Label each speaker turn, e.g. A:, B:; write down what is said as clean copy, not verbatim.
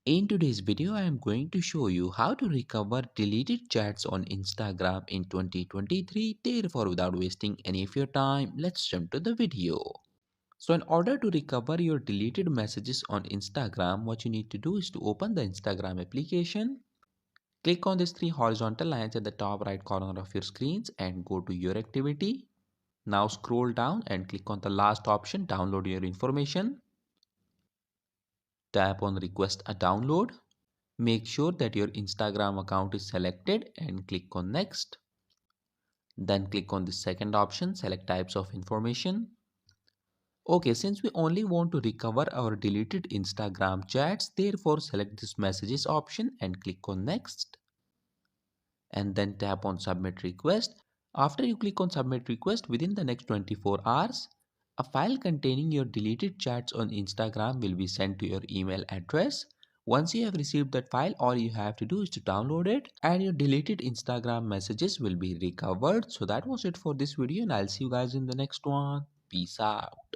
A: In today's video, I am going to show you how to recover deleted chats on Instagram in 2023. Therefore, without wasting any of your time, let's jump to the video. So, in order to recover your deleted messages on Instagram, what you need to do is to open the Instagram application. Click on these three horizontal lines at the top right corner of your screens and go to your activity. Now scroll down and click on the last option, download your information. Tap on request a download. Make sure that your Instagram account is selected and click on next. Then click on the second option, select types of information. Okay, since we only want to recover our deleted Instagram chats, therefore select this messages option and click on next. And then tap on submit request. After you click on submit request, within the next 24 hours, a file containing your deleted chats on Instagram will be sent to your email address. Once you have received that file, all you have to do is to download it and your deleted Instagram messages will be recovered. So that was it for this video and I'll see you guys in the next one. Peace out.